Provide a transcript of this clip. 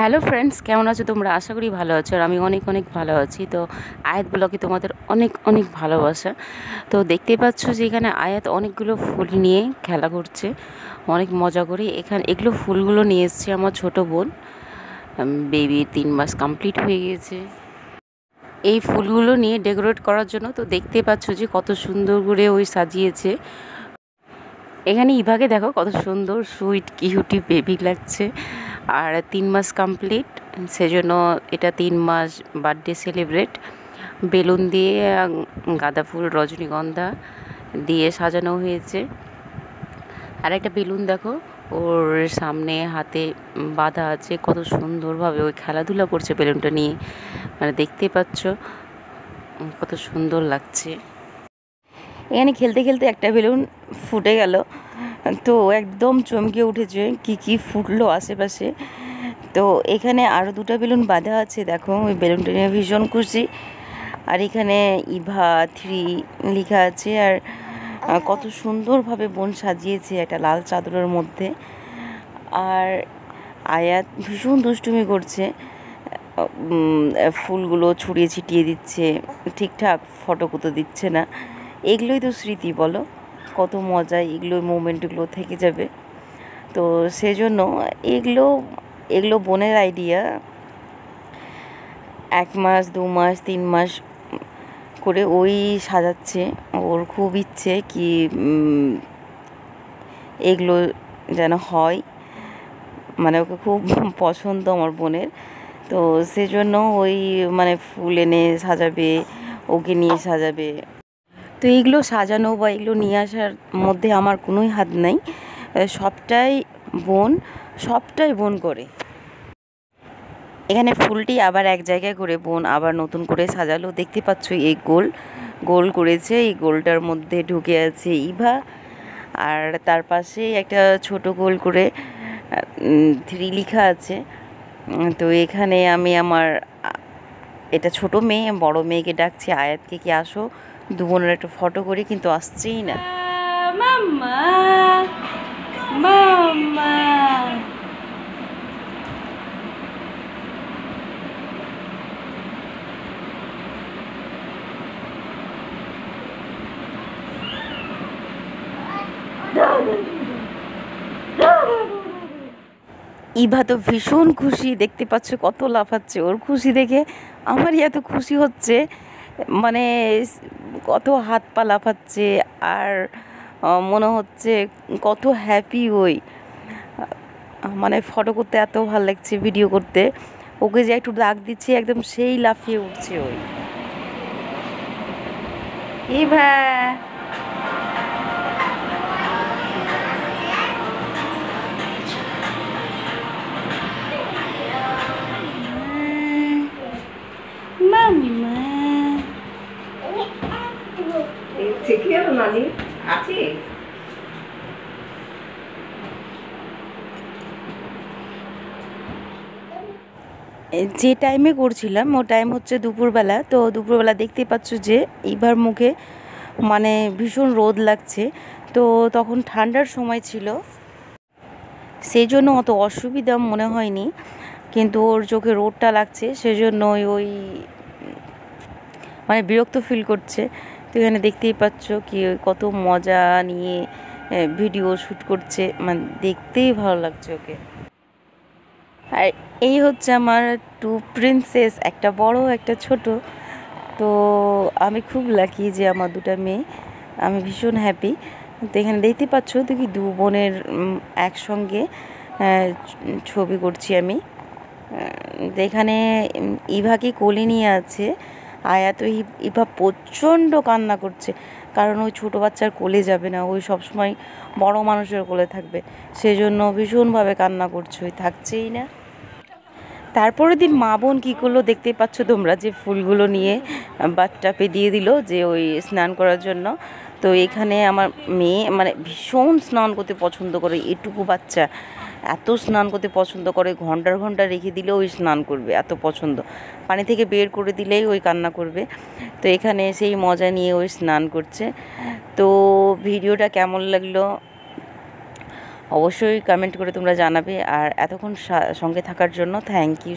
Hello friends, কেমন আছো তোমরা? আশা করি ভালো আছো। আর আমি অনেক অনেক ভালো আছি। তো আয়াত ব্লগে তোমাদের অনেক অনেক ভালোবাসা। তো দেখতেই পাচ্ছ যে এখানে আয়াত অনেকগুলো ফুল নিয়ে খেলা করছে, অনেক মজা করে। এগুলো ফুলগুলো নিয়ে এসছে আমার ছোটো বোন। বেবি 3 মাস কমপ্লিট হয়ে গিয়েছে এই ফুলগুলো নিয়ে ডেকোরেট করার জন্য। তো দেখতে পাচ্ছ যে কত সুন্দর করে ওই সাজিয়েছে। এখানে ইভাকে দেখো কত সুন্দর সুইট কিউটি বেবি লাগছে। আর 3 মাস কমপ্লিট, সেজন্য এটা 3 মাস বার্থডে সেলিব্রেট। বেলুন দিয়ে, গাঁদা ফুল, রজনীগন্ধা দিয়ে সাজানো হয়েছে। আর একটা বেলুন দেখো ওর সামনে হাতে বাঁধা আছে, কত সুন্দরভাবে ওই খেলাধুলা করছে বেলুনটা নিয়ে। মানে দেখতে পাচ্ছ কত সুন্দর লাগছে। এখানে খেলতে খেলতে একটা বেলুন ফুটে গেল, তো একদম চমকে উঠেছে কি কি ফুটলো আশেপাশে। তো এখানে আরও 2টা বেলুন বাঁধা আছে, দেখো ওই বেলুনটা নিয়ে ভীষণ খুশি। আর এখানে ইভা 3 লেখা আছে। আর কত সুন্দরভাবে বোন সাজিয়েছে একটা লাল চাদরের মধ্যে। আর আয়াত ভীষণ দুষ্টুমি করছে, ফুলগুলো ছড়িয়ে ছিটিয়ে দিচ্ছে, ঠিকঠাক ফটো কোতো দিচ্ছে না। এগুলোই তো স্মৃতি, বলো কত মজা, এগুলো মোমেন্টগুলো থেকে যাবে। তো সেজন্য এগুলো বোনের আইডিয়া। 1 মাস 2 মাস 3 মাস করে ওই সাজাচ্ছে। ওর খুব ইচ্ছে কি এগুলো যেন হয়, মানে ওকে খুব পছন্দ আমার বোনের। তো সেজন্য ওই মানে ফুল এনে সাজাবে, ওকে নিয়ে সাজাবে। তো এইগুলো সাজানো বা এগুলো নিয়ে আসার মধ্যে আমার কোনোই হাত নাই, সবটাই বোন করে। এখানে ফুলটি আবার এক জায়গায় করে বোন আবার নতুন করে সাজালো। দেখতে পাচ্ছ এই গোল করেছে, এই গোলটার মধ্যে ঢুকে আছে ইভা। আর তার পাশে একটা ছোট গোল করে 3 লেখা আছে। তো এখানে আমি আমার এটা ছোট মেয়ে, বড় মেয়েকে ডাকছি, আয়াতকে কি আসো 2 বোনের একটা ফটো করি, কিন্তু আসছেই না। মাম্মা মাম্মা ইভা তো ভীষণ খুশি, দেখতে পাচ্ছ কত লাফাচ্ছে। ওর খুশি দেখে আমারই এত খুশি হচ্ছে, মানে কত হাত পা লাফাচ্ছে। আর মনে হচ্ছে কত হ্যাপি ওই, মানে ফটো করতে এত ভালো লাগছে, ভিডিও করতে। ওকে যে একটু ডাক দিচ্ছে, একদম সেই লাফিয়ে উঠছে ওই। ইভা মাম্মা নানি আছে। যে টাইমে করছিলাম ও টাইম হচ্ছে দুপুরবেলা। তো দুপুরবেলা দেখতেই পাচ্ছ যে ইভার মুখে মানে ভীষণ রোদ লাগছে। তো তখন ঠান্ডার সময় ছিল, সেই জন্য অত অসুবিধা মনে হয়নি, কিন্তু ওর চোখে রোদটা লাগছে, সেজন্য ওই মানে বিরক্ত ফিল করছে। তো এখানে দেখতেই পাচ্ছ কি কত মজা নিয়ে ভিডিও শ্যুট করছে, মানে দেখতেই ভালো লাগছে ওকে। আর এই হচ্ছে আমার 2 প্রিন্সেস, একটা বড় একটা ছোট। তো আমি খুব লাকি যে আমার 2টা মেয়ে, আমি ভীষণ হ্যাপি। তো এখানে দেখতে পাচ্ছ দেখি 2 বোনের একসঙ্গে ছবি করছি আমি। এখানে ইভাকে কোলে নিয়ে আছে আয়াত। ইভা প্রচণ্ড কান্না করছে, কারণ ওই ছোটো বাচ্চার কোলে যাবে না, ওই সবসময় বড় মানুষের কোলে থাকবে, সেজন্য ভীষণভাবে কান্না করছে, ওই থাকছেই না। তারপরের দিন মা বোন কী করলো দেখতে পাচ্ছ তোমরা, যে ফুলগুলো নিয়ে বাথটাবে দিয়ে দিল যে ওই স্নান করার জন্য। তো এখানে আমার মেয়ে মানে ভীষণ স্নান করতে পছন্দ করে, এটুকু বাচ্চা এত স্নান করতে পছন্দ করে, ঘন্টার ঘন্টা রেখে দিলেও ওই স্নান করবে, এত পছন্দ। পানি থেকে বের করে দিলেই ওই কান্না করবে। তো এখানে সেই মজা নিয়ে ওই স্নান করছে। তো ভিডিওটা কেমন লাগলো অবশ্যই কমেন্ট করে তোমরা জানাবে। আর এতক্ষণ সঙ্গে থাকার জন্য থ্যাংক ইউ।